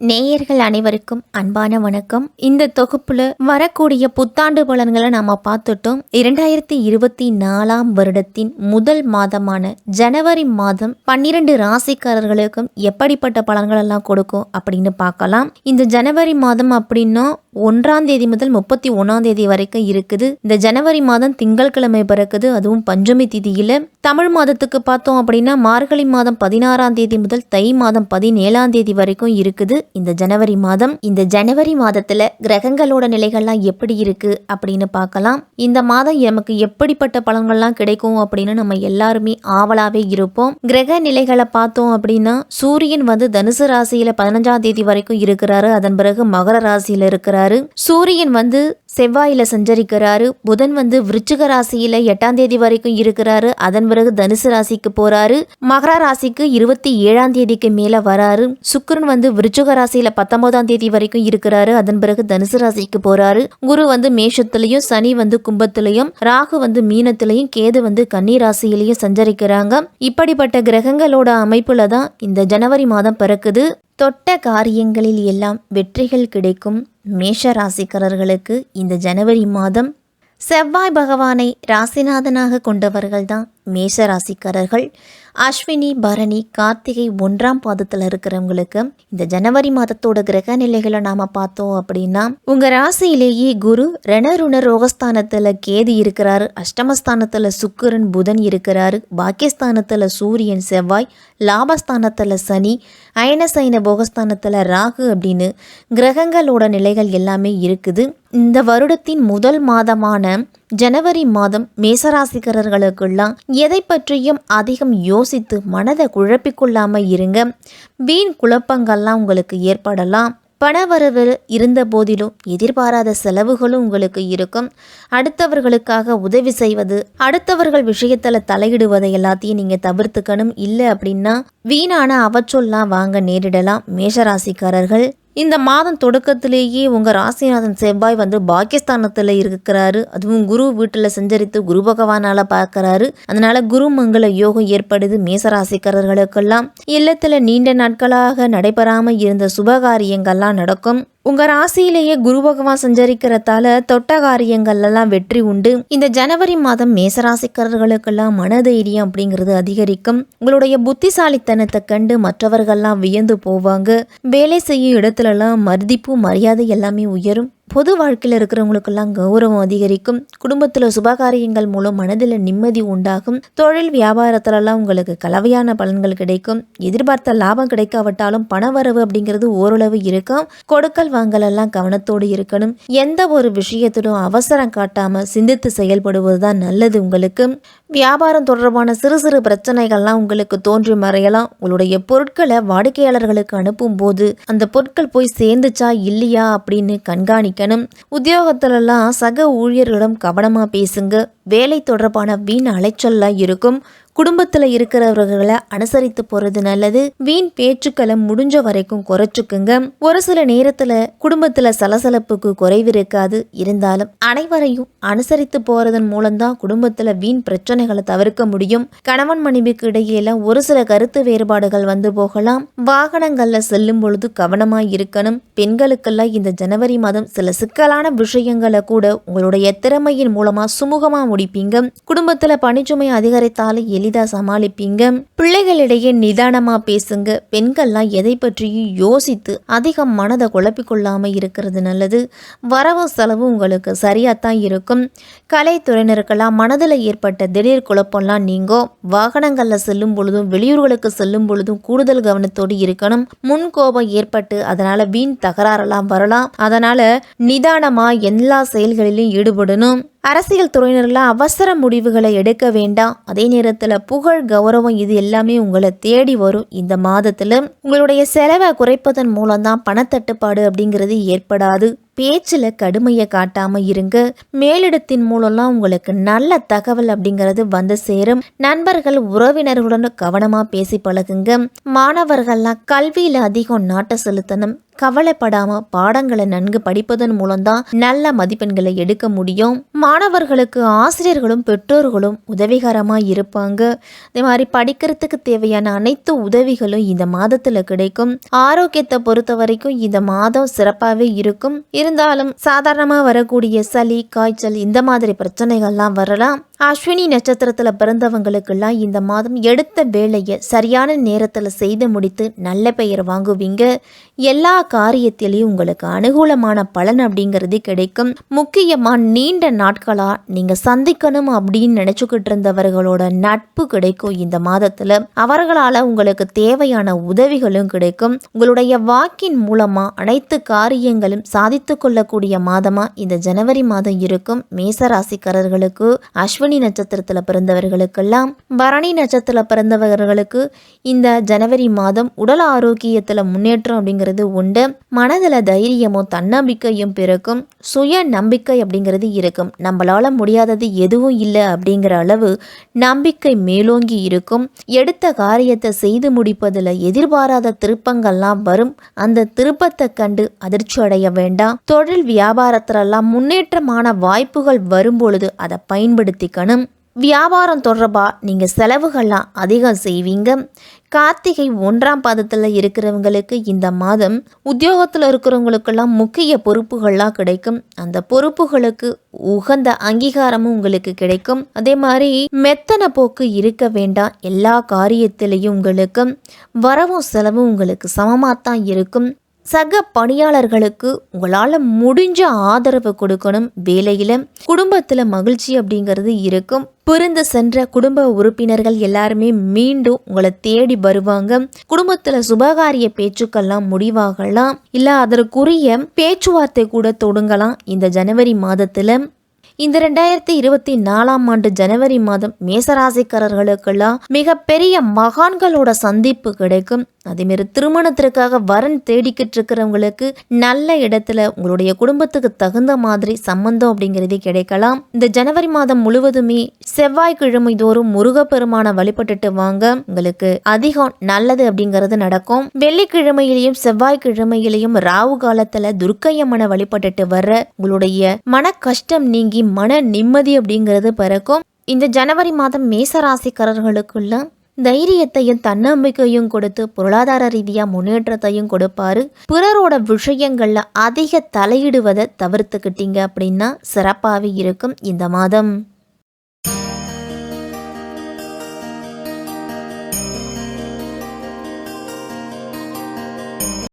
நேயர்கள் அனைவருக்கும் அன்பான வணக்கம். இந்த தொகுப்புல வரக்கூடிய புத்தாண்டு பலன்களை நாம பார்த்துட்டோம். 2024 வருடத்தின் முதல் மாதமான ஜனவரி மாதம் 12 ராசிக்காரர்களுக்கும் எப்படிப்பட்ட பலன்கள் எல்லாம் கொடுக்கும் அப்படின்னு பார்க்கலாம். இந்த ஜனவரி மாதம் அப்படின்னா 1ஆம் தேதி முதல் 31ஆம் தேதி வரைக்கும் இருக்குது. இந்த ஜனவரி மாதம் திங்கட்கிழமை பிறக்குது, அதுவும் பஞ்சமி திதியில. தமிழ் மாதத்துக்கு பார்த்தோம் அப்படின்னா மார்கழி மாதம் 16ஆம் தேதி முதல் தை மாதம் 17ஆம் தேதி வரைக்கும் இருக்குது இந்த ஜனவரி மாதம். இந்த ஜனவரி மாதத்துல கிரகங்களோட நிலைகள்லாம் எப்படி இருக்கு அப்படின்னு பார்க்கலாம். இந்த மாதம் நமக்கு எப்படிப்பட்ட பலன்கள்லாம் கிடைக்கும் அப்படின்னு நம்ம எல்லாருமே ஆவலாவே இருப்போம். கிரக நிலைகளை பார்த்தோம் அப்படின்னா சூரியன் தனுசு ராசியில 15ஆம் தேதி வரைக்கும் இருக்கிறாரு. அதன் பிறகு மகர ராசியில இருக்கிறாரு. சூரியன் செவ்வாயில சஞ்சரிக்கிறாரு. புதன் விருச்சிக ராசியில 8ஆம் தேதி வரைக்கும் இருக்கிறாரு. அதன் பிறகு தனுசு ராசிக்கு போறாரு. மகர ராசிக்கு 27ஆம் தேதிக்கு மேல வராரு. சுக்கிரன் விருச்சிக ராசியில 19ஆம் தேதி வரைக்கும் இருக்கிறாரு. அதன் பிறகு தனுசு ராசிக்கு போறாரு. குரு மேஷத்திலையும், சனி கும்பத்திலையும், ராகு மீனத்திலையும், கேது கன்னி ராசியிலையும் சஞ்சரிக்கிறாங்க. இப்படிப்பட்ட கிரகங்களோட அமைப்புல தான் இந்த ஜனவரி மாதம் பிறக்குது. தொட்ட காரியங்களில் எல்லாம் வெற்றிகள் கிடைக்கும் மேஷ ராசிக்காரர்களுக்கு இந்த ஜனவரி மாதம். செவ்வாய் பகவானை ராசிநாதனாக கொண்டவர்கள் தான் மேஷ ராசிக்காரர்கள். அஸ்வினி, பரணி, கார்த்திகை 1ஆம் பாதத்தில் இருக்கிறவங்களுக்கு இந்த ஜனவரி மாதத்தோட கிரக நிலைகளை நாம பார்த்தோம் அப்படின்னா உங்க ராசியிலேயே குரு ரணருண ரோகஸ்தானத்துல கேது இருக்கிறாரு. அஷ்டமஸ்தானத்துல சுக்கிரன், புதன் இருக்கிறாரு. பாக்கியஸ்தானத்துல சூரியன், செவ்வாய், லாபஸ்தானத்துல சனி, அயனசைன போகஸ்தானத்துல ராகு அப்படின்னு கிரகங்களோட நிலைகள் எல்லாமே இருக்குது. இந்த வருடத்தின் முதல் மாதமான ஜனவரி மாதம் மேசராசிக்காரர்களுக்கெல்லாம் எதை பற்றியும் அதிகம் யோசித்து மனதை குழப்பிக்கொள்ளாம இருங்க. வீண் குழப்பங்கள்லாம் உங்களுக்கு ஏற்படலாம். பணவரவு இருந்த போதிலும் எதிர்பாராத செலவுகளும் உங்களுக்கு இருக்கும். அடுத்தவர்களுக்காக உதவி செய்வது, அடுத்தவர்கள் விஷயத்துல தலையிடுவதை எல்லாத்தையும் நீங்க தவிர்த்துக்கணும். இல்லை அப்படின்னா வீணான அவற்றொல்லாம் வாங்க நேரிடலாம் மேஷராசிக்காரர்கள். இந்த மாதம் தொடக்கத்திலேயே உங்கள் ராசிநாதன் செவ்வாய் பாக்கியஸ்தானத்தில் இருக்கிறாரு. அதுவும் குரு வீட்டில் சஞ்சரித்து குரு பகவானால் பார்க்குறாரு. அதனால குருமங்கள யோகம் ஏற்படுது மேசராசிக்காரர்களுக்கெல்லாம். இல்லத்தில் நீண்ட நாட்களாக நடைபெறாமல் இருந்த சுபகாரியங்கள்லாம் நடக்கும். உங்க ராசியிலேயே குரு பகவான் சஞ்சரிக்கிறதால தொட்ட காரியங்கள்லாம் வெற்றி உண்டு. இந்த ஜனவரி மாதம் மேசராசிக்காரர்களுக்கெல்லாம் மனதைரியம் அப்படிங்கிறது அதிகரிக்கும். உங்களுடைய புத்திசாலித்தனத்தை கண்டு மற்றவர்கள்லாம் வியந்து போவாங்க. வேலை செய்யும் இடத்துலலாம் மதிப்பு, மரியாதை எல்லாமே உயரும். பொது வாழ்க்கையில் இருக்கிறவங்களுக்கெல்லாம் கௌரவம் அதிகரிக்கும். குடும்பத்தில் சுபகாரியங்கள் மூலம் மனதில் நிம்மதி உண்டாகும். தொழில் வியாபாரத்திலலாம் உங்களுக்கு கலவையான பலன்கள் கிடைக்கும். எதிர்பார்த்த லாபம் கிடைக்காவிட்டாலும் பணவரவு அப்படிங்கிறது ஓரளவு இருக்கும். கொடுக்கல் வாங்கல் எல்லாம் கவனத்தோடு இருக்கணும். எந்த ஒரு விஷயத்திலும் அவசரம் காட்டாம சிந்தித்து செயல்படுவதுதான் நல்லது. உங்களுக்கு வியாபாரம் தொடர்பான சிறு சிறு பிரச்சனைகள்லாம் உங்களுக்கு தோன்றி மறையலாம். உங்களுடைய பொருட்களை வாடிக்கையாளர்களுக்கு அனுப்பும் போது அந்த பொருட்கள் போய் சேர்ந்துச்சா இல்லையா அப்படின்னு கண்காணிக்க. உத்தியோகத்திலெல்லாம் சக ஊழியர்களிடம் கவனமா பேசுங்க. வேலை தொடர்பான வீண் அலைச்சல்லாம் இருக்கும். குடும்பத்தில் இருக்கிறவர்களை அனுசரித்து போறது நல்லது. வீண் பேச்சுக்களை முடிஞ்ச வரைக்கும் குறைச்சுக்குங்க. ஒரு சில நேரத்துல குடும்பத்துல சலசலப்புக்கு குறைவு இருக்காது. இருந்தாலும் அனைவரையும் அனுசரித்து போறதன் மூலம்தான் குடும்பத்துல வீண் பிரச்சனைகளை தவிர்க்க முடியும். கணவன் மனைவிக்கு இடையில ஒரு சில கருத்து வேறுபாடுகள் போகலாம். வாகனங்கள்ல செல்லும் பொழுது கவனமா இருக்கணும். பெண்களுக்கெல்லாம் இந்த ஜனவரி மாதம் சில சிக்கலான விஷயங்களை கூட உங்களுடைய திறமையின் மூலமா சுமூகமா முடிப்பீங்க. குடும்பத்துல பணிச்சுமை அதிகரித்தாலும் எளிதா சமாளிப்பீங்க. பிள்ளைகளிடையே நிதானமா பேசுங்க. பெண்கள்லாம் எதை பற்றியும் யோசித்து அதிகம் மனதை குழப்பிக்கொள்ளாம இருக்கிறது நல்லது. வரவு செலவு உங்களுக்கு சரியாத்தான் இருக்கும். கலைத்துறையினருக்கெல்லாம் மனதில் ஏற்பட்ட திடீர் குழப்பம்லாம் நீங்கும். வாகனங்கள்ல செல்லும் பொழுதும் வெளியூர்களுக்கு செல்லும் பொழுதும் கூடுதல் கவனத்தோடு இருக்கணும். முன் கோபம் ஏற்பட்டு அதனால வீண் தகராறெல்லாம் வரலாம். அதனால நிதானமா எல்லா செயல்களிலும் ஈடுபடணும். அரசியல் துறையினர்லாம் அவசர முடிவுகளை எடுக்க வேண்டாம். அதே நேரத்தில் புகழ், கௌரவம் இது எல்லாமே உங்களை தேடி வரும். இந்த மாதத்துல உங்களுடைய செலவை குறைப்பதன் மூலம்தான் பணத்தட்டுப்பாடு அப்படிங்கிறது ஏற்படாது. பேச்சில் கடுமையை காட்டாம இருங்க. மேலிடத்தின் மூலம்லாம் உங்களுக்கு நல்ல தகவல் அப்படிங்கிறது சேரும். நண்பர்கள், உறவினர்களுடன் கவனமா பேசி பழகுங்க. மாணவர்கள்லாம் கல்வியில அதிகம் நாட்ட செலுத்தணும். கவலைப்படாம பாடங்களை நன்கு படிப்பதன் மூலம்தான் நல்ல மதிப்பெண்களை எடுக்க முடியும். மாணவர்களுக்கு ஆசிரியர்களும் பெற்றோர்களும் உதவிகரமா இருப்பாங்க. அதே மாதிரி படிக்கிறதுக்கு தேவையான அனைத்து உதவிகளும் இந்த மாதத்துல கிடைக்கும். ஆரோக்கியத்தை பொறுத்த வரைக்கும் இந்த மாதம் சிறப்பாகவே இருக்கும். இருந்தாலும் சாதாரணமா வரக்கூடிய சளி, காய்ச்சல் இந்த மாதிரி பிரச்சனைகள்லாம் வரலாம். அஸ்வினி நட்சத்திரத்துல பிறந்தவங்களுக்கெல்லாம் இந்த மாதம் எடுத்த வேலையை சரியான நேரத்துல செய்து முடித்து நல்ல பெயர் வாங்குவீங்க. எல்லா காரியத்திலையும் உங்களுக்கு அனுகூலமான பலன் அப்படிங்கிறது கிடைக்கும். முக்கியமா நீண்ட நாட்களா நீங்க சந்திக்கணும் அப்படின்னு நினைச்சுக்கிட்டு இருந்தவர்களோட நட்பு கிடைக்கும். இந்த மாதத்துல அவர்களால உங்களுக்கு தேவையான உதவிகளும் கிடைக்கும். உங்களுடைய வாக்கின் மூலமா அனைத்து காரியங்களும் சாதித்து கொள்ளக்கூடிய மாதமா இந்த ஜனவரி மாதம் இருக்கும். மேசராசிக்காரர்களுக்கு அஸ்வினி நட்சத்திரத்துல பிறந்தவர்களுக்கெல்லாம், பரணி நட்சத்திரத்துல பிறந்தவர்களுக்கு இந்த ஜனவரி மாதம் உடல் ஆரோக்கியத்துல முன்னேற்றம் அப்படிங்கிறது உண்டு. மனதில் தைரியமும் தன்னம்பிக்கையும் பிறக்கும். சுய நம்பிக்கை அப்படிங்கிறது இருக்கும். நம்மளால முடியாதது எதுவும் இல்லை அப்படிங்கிற அளவு நம்பிக்கை மேலோங்கி இருக்கும். எடுத்த காரியத்தை செய்து முடிப்பதில் எதிர்பாராத திருப்பங்கள்லாம் வரும். அந்த திருப்பத்தை கண்டு அதிர்ச்சி அடைய வேண்டாம். தொழில் வியாபாரத்திலெல்லாம் முன்னேற்றமான வாய்ப்புகள் வரும்பொழுது அதை பயன்படுத்திக்கணும். வியாபாரம் தொடர்பா நீங்க செலவுகள்லாம் அதிகம் செய்வீங்க. கார்த்திகை 1ஆம் பாதத்துல இருக்கிறவங்களுக்கு இந்த மாதம் உத்தியோகத்துல இருக்கிறவங்களுக்கெல்லாம் முக்கிய பொறுப்புகள்லாம் கிடைக்கும். அந்த பொறுப்புகளுக்கு உகந்த அங்கீகாரமும் உங்களுக்கு கிடைக்கும். அதே மாதிரி மெத்தன போக்கு இருக்க வேண்டாம். எல்லா காரியத்திலையும் உங்களுக்கு வரவும் செலவும் உங்களுக்கு சமமாத்தான் இருக்கும். சக பணியாளர்களுக்கு உங்களால் முடிஞ்ச ஆதரவு கொடுக்கணும். வேலையில் குடும்பத்தில் மகிழ்ச்சி அப்படிங்கிறது இருக்கும். பிரிந்து சென்ற குடும்ப உறுப்பினர்கள் எல்லாருமே மீண்டும் உங்களை தேடி வருவாங்க. குடும்பத்தில் சுபகாரிய பேச்சுக்கெல்லாம் முடிவாகலாம். இல்லை அதற்குரிய பேச்சுவார்த்தை கூட தொடங்கலாம் இந்த ஜனவரி மாதத்தில். இந்த 2024ஆம் ஆண்டு ஜனவரி மாதம் மேசராசிக்காரர்களுக்கெல்லாம் மிகப்பெரிய மகான்களோட சந்திப்பு கிடைக்கும். அதேமாரி திருமணத்திற்காக வரன் தேடிக்கிட்டு இருக்கிறவங்களுக்கு நல்ல இடத்துல உங்களுடைய குடும்பத்துக்கு தகுந்த மாதிரி சம்பந்தம் அப்படிங்கிறதே கிடைக்கலாம். இந்த ஜனவரி மாதம் முழுவதுமே செவ்வாய்க்கிழமை தோறும் முருகப்பெருமான வழிபட்டுட்டு வாங்க. உங்களுக்கு அதிகம் நல்லது அப்படிங்கிறது நடக்கும். வெள்ளிக்கிழமையிலையும் செவ்வாய்க்கிழமையிலையும் ராகு காலத்துல துர்க்கையம்மனை வழிபட்டுட்டு வர்ற உங்களுடைய மன கஷ்டம் நீங்கி மன நிம்மதி அப்படிங்கிறது பிறக்கும். இந்த ஜனவரி மாதம் மேசராசிக்காரர்களுக்குள்ள தைரியத்தையும் தன்னம்பிக்கையும் கொடுத்து பொருளாதார ரீதியா முன்னேற்றத்தையும் கொடுப்பாரு. பிறரோட விஷயங்கள்ல அதிக தலையிடுவதை தவிர்த்துக்கிட்டீங்க அப்படின்னா சிறப்பாகவே இருக்கும் இந்த மாதம்.